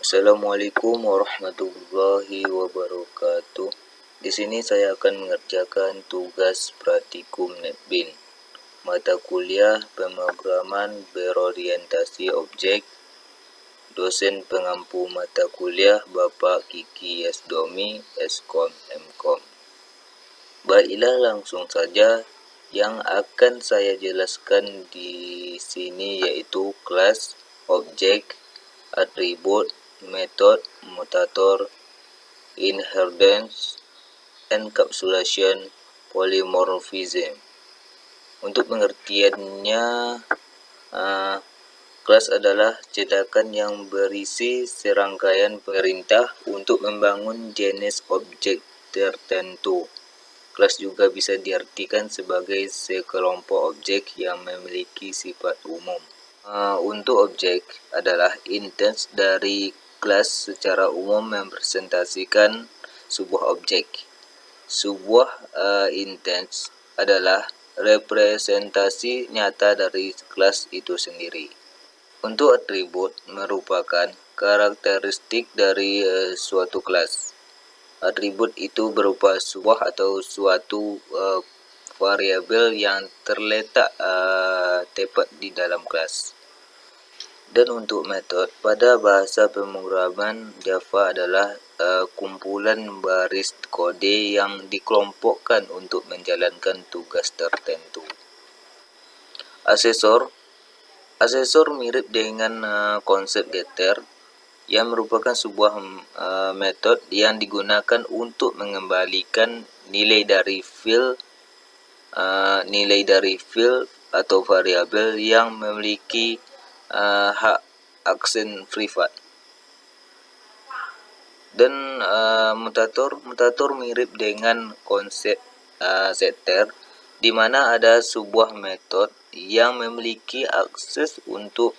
Assalamualaikum warahmatullahi wabarakatuh. Di sini saya akan mengerjakan tugas praktikum NetBean, mata kuliah pemrograman berorientasi objek. Dosen pengampu mata kuliah Bapak Kiki Yasdomi, Eskom Mkom. Baiklah, langsung saja. Yang akan saya jelaskan di sini yaitu kelas, objek, atribut, metode, mutator, inheritance, encapsulation, polymorphism. Untuk pengertiannya, kelas adalah cetakan yang berisi serangkaian perintah untuk membangun jenis objek tertentu. Kelas juga bisa diartikan sebagai sekelompok objek yang memiliki sifat umum. Untuk objek adalah instance dari kelas secara umum merepresentasikan sebuah objek. Sebuah instance adalah representasi nyata dari kelas itu sendiri. Untuk atribut merupakan karakteristik dari suatu kelas. Atribut itu berupa sebuah atau suatu variabel yang terletak tepat di dalam kelas. Dan untuk metode, pada bahasa pemrograman Java adalah kumpulan baris kode yang dikelompokkan untuk menjalankan tugas tertentu. Asesor mirip dengan konsep getter, yang merupakan sebuah metode yang digunakan untuk mengembalikan nilai dari field atau variabel yang memiliki hak akses privat. Dan mutator mirip dengan konsep setter, di mana ada sebuah metode yang memiliki akses untuk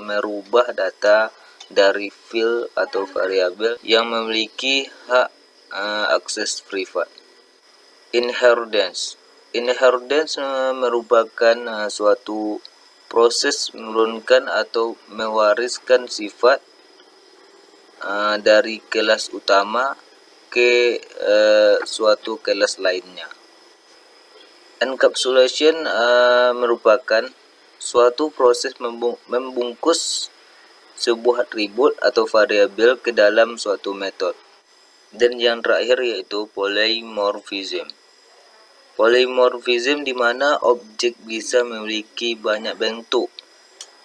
merubah data dari field atau variabel yang memiliki hak akses privat. Inheritance merupakan suatu proses menurunkan atau mewariskan sifat dari kelas utama ke suatu kelas lainnya. Encapsulation merupakan suatu proses membungkus sebuah atribut atau variabel ke dalam suatu metode. Dan yang terakhir yaitu polymorphism. Polymorphism di mana objek bisa memiliki banyak bentuk,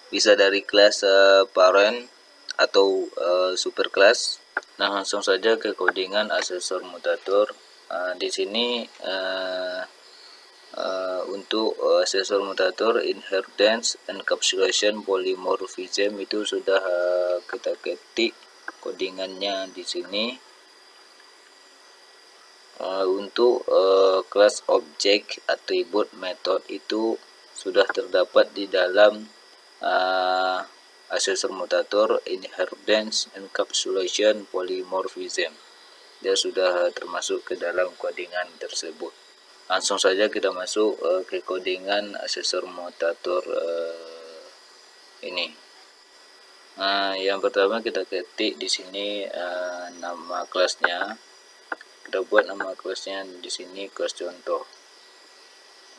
bisa dari kelas parent atau superclass. Nah, langsung saja ke codingan asesor mutator. Di sini untuk asesor mutator, inheritance, encapsulation, polymorphism itu sudah kita ketik codingannya di sini. Untuk kelas objek, atribut, metode itu sudah terdapat di dalam asesor mutator, inheritance, encapsulation, polymorphism. Dia sudah termasuk ke dalam codingan tersebut. Langsung saja kita masuk ke codingan asesor mutator ini. Yang pertama kita ketik di sini nama kelasnya. Kita buat nama kelasnya di sini kelas contoh.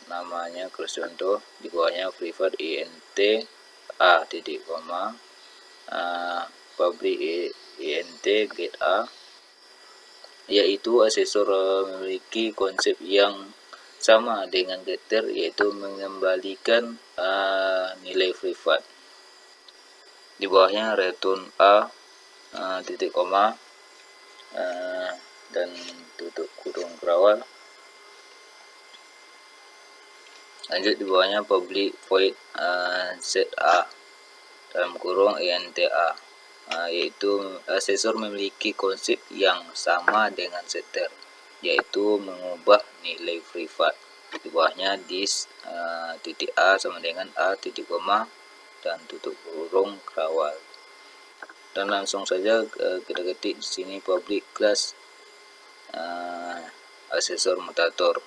Namanya kelas contoh, di bawahnya privat int a titik koma, public int get a, yaitu asesor memiliki konsep yang sama dengan getter, yaitu mengembalikan nilai privat. Di bawahnya return a titik koma dan tutup kurung kerawal. Lanjut di bawahnya public void set a dalam kurung int a, yaitu asesor memiliki konsep yang sama dengan setter, yaitu mengubah nilai privat. Di bawahnya this titik a sama dengan a titik koma dan tutup kurung kerawal. Dan langsung saja kita ketik di sini public class asesor mutator.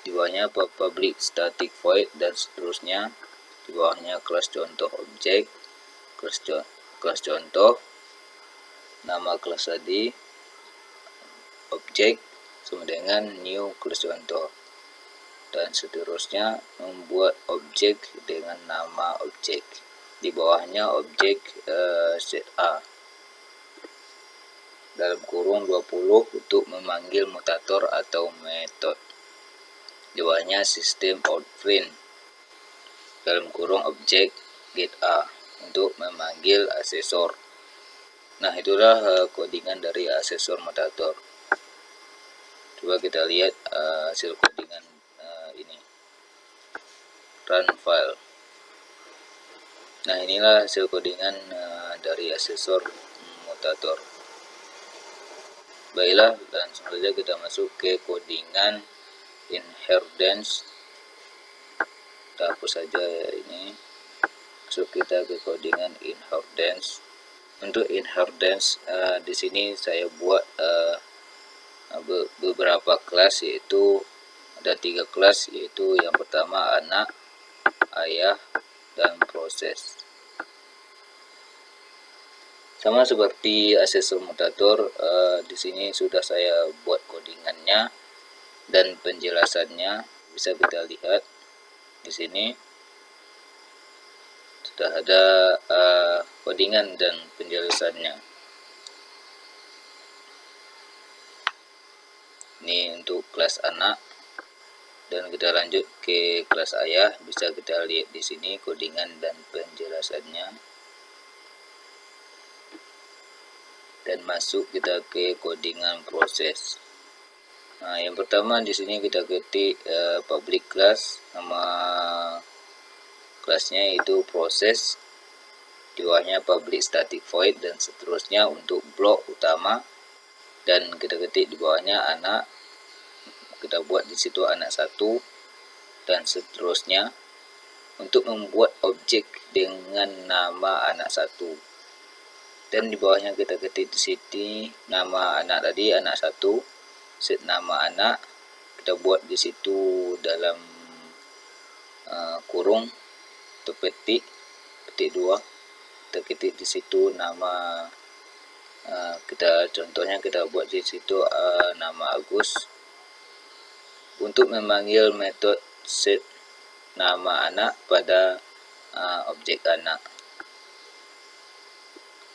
Di bawahnya public static void dan seterusnya. Di bawahnya kelas contoh objek, kelas contoh, nama kelas tadi, objek sama dengan new kelas contoh, dan seterusnya membuat objek dengan nama objek. Di bawahnya objek set A dalam kurung 20 untuk memanggil mutator atau metode. Di bawahnya sistem outprint dalam kurung objek get A untuk memanggil asesor. Nah, itulah codingan dari asesor mutator. Coba kita lihat hasil codingan ini. Run file. Nah, inilah hasil codingan dari asesor mutator. Baiklah, langsung saja kita masuk ke codingan inheritance. Kita hapus saja ini. Masuk kita ke codingan inheritance. Untuk inheritance di sini saya buat beberapa kelas, yaitu ada 3 kelas, yaitu yang pertama anak, ayah, dan proses. Sama seperti asesor mutator, di sini sudah saya buat codingannya dan penjelasannya. Bisa kita lihat di sini sudah ada codingan dan penjelasannya. Ini untuk kelas anak, dan kita lanjut ke kelas ayah. Bisa kita lihat di sini codingan dan penjelasannya. Dan masuk kita ke codingan proses. Nah, yang pertama di sini kita ketik public class, nama kelasnya itu proses. Di bawahnya public static void dan seterusnya untuk blok utama, dan kita ketik di bawahnya anak. Kita buat di situ anak 1 dan seterusnya untuk membuat objek dengan nama anak 1. Dan di bawahnya kita ketik di sini nama anak tadi, anak 1, set nama anak. Kita buat di situ dalam kurung atau petik 2. Kita ketik di situ nama kita, contohnya kita buat di situ nama Agus. Untuk memanggil metode set nama anak pada objek anak.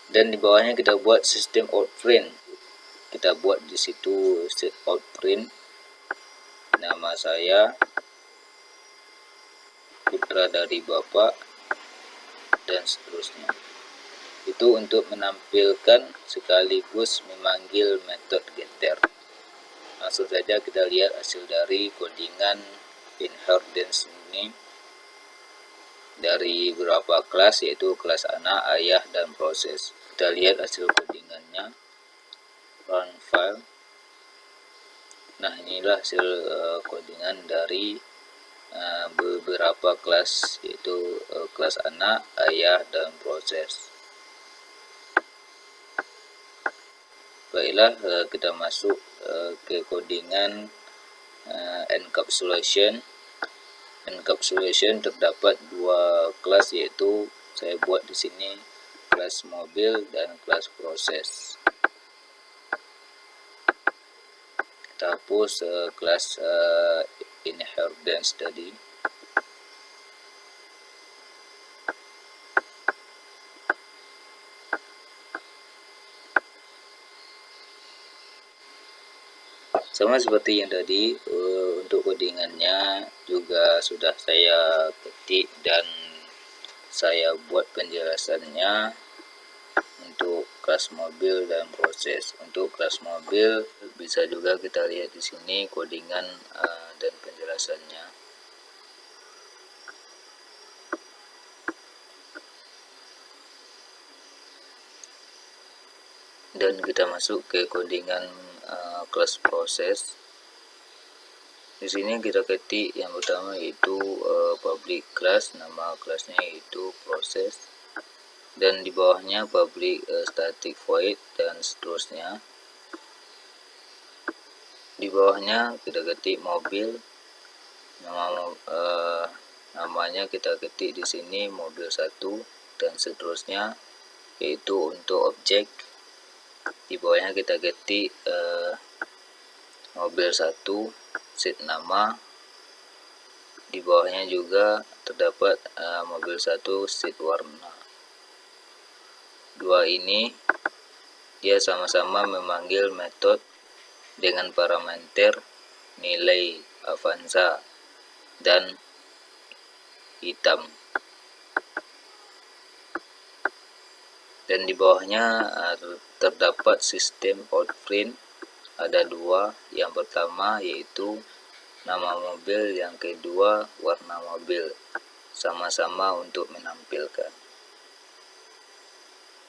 Dan di bawahnya kita buat sistem outprint. Kita buat di situ set outprint nama saya, putra dari bapak, dan seterusnya. Itu untuk menampilkan sekaligus memanggil metode getter. Langsung saja kita lihat hasil dari codingan inheritance ini dari beberapa kelas, yaitu kelas anak, ayah, dan proses. Kita lihat hasil codingannya. Run file. Nah, inilah hasil codingan dari beberapa kelas, yaitu kelas anak, ayah, dan proses. Baiklah, kita masuk ke codingan encapsulation. Encapsulation terdapat 2 kelas, yaitu saya buat di sini kelas mobil dan kelas proses. Kita hapus kelas inheritance tadi. Sama seperti yang tadi, untuk codingannya juga sudah saya ketik dan saya buat penjelasannya untuk kelas mobil dan proses. Untuk kelas mobil bisa juga kita lihat di sini codingan dan penjelasannya. Dan kita masuk ke codingan kelas proses. Di sini kita ketik yang pertama yaitu public class, nama kelasnya yaitu proses, dan di bawahnya public static void dan seterusnya. Di bawahnya kita ketik mobil, namanya kita ketik di sini mobil 1 dan seterusnya, yaitu untuk objek. Di bawahnya kita ketik mobil 1, set nama. Di bawahnya juga terdapat mobil 1, set warna. Dua ini dia sama-sama memanggil metode dengan parameter nilai Avanza dan hitam. Dan di bawahnya terdapat sistem outprint, ada dua. Yang pertama yaitu nama mobil, yang kedua warna mobil, sama-sama untuk menampilkan.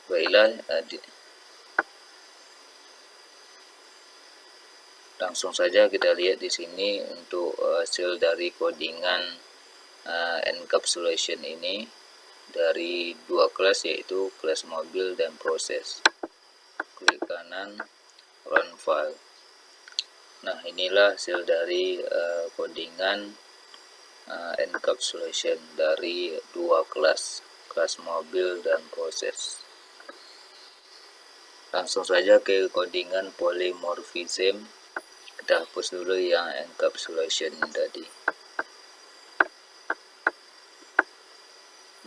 Baiklah, langsung saja kita lihat di sini untuk hasil dari codingan encapsulation ini dari dua kelas, yaitu kelas mobil dan proses. Klik kanan, run file. Nah, inilah hasil dari codingan encapsulation dari dua kelas mobil dan proses. Langsung saja ke codingan polymorphism. Kita hapus dulu yang encapsulation tadi.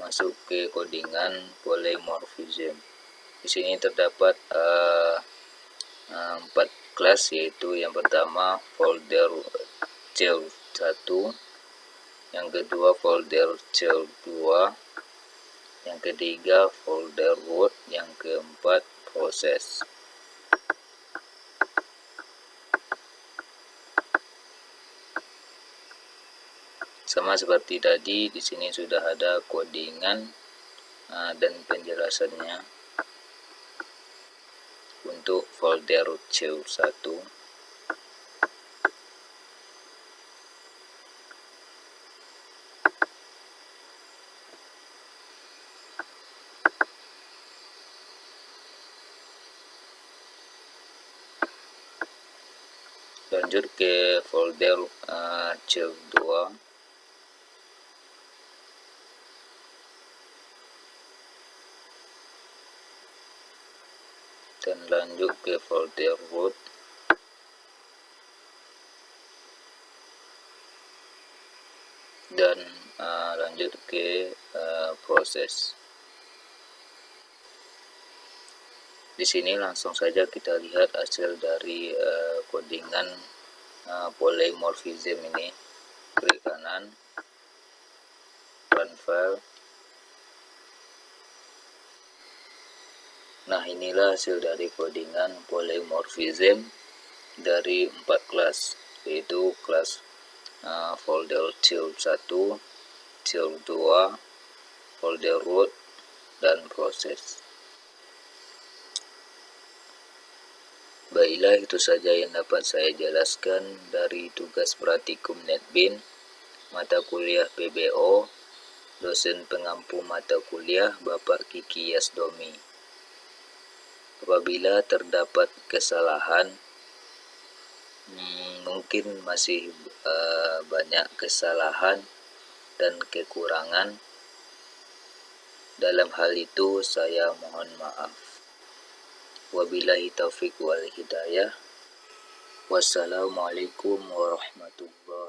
Masuk ke codingan polymorphism. Di sini terdapat 4 kelas, yaitu yang pertama folder child 1, yang kedua folder child 2, yang ketiga folder root, yang keempat proses. Sama seperti tadi, di sini sudah ada codingan dan penjelasannya. Untuk folder child 1, lanjut ke folder child 2, dan lanjut ke folder root, dan lanjut ke proses. Di sini langsung saja kita lihat hasil dari codingan polymorphism ini. Klik kanan, run file. Nah, inilah hasil dari codingan polymorphism dari 4 kelas, yaitu kelas folder child 1, child 2, folder root, dan proses. Baiklah, itu saja yang dapat saya jelaskan dari tugas praktikum NetBeans, mata kuliah PBO, dosen pengampu mata kuliah Bapak Kiki Yasdomi. Apabila terdapat kesalahan, mungkin masih banyak kesalahan dan kekurangan, dalam hal itu saya mohon maaf. Wabillahi taufiq wal hidayah. Wassalamualaikum warahmatullahi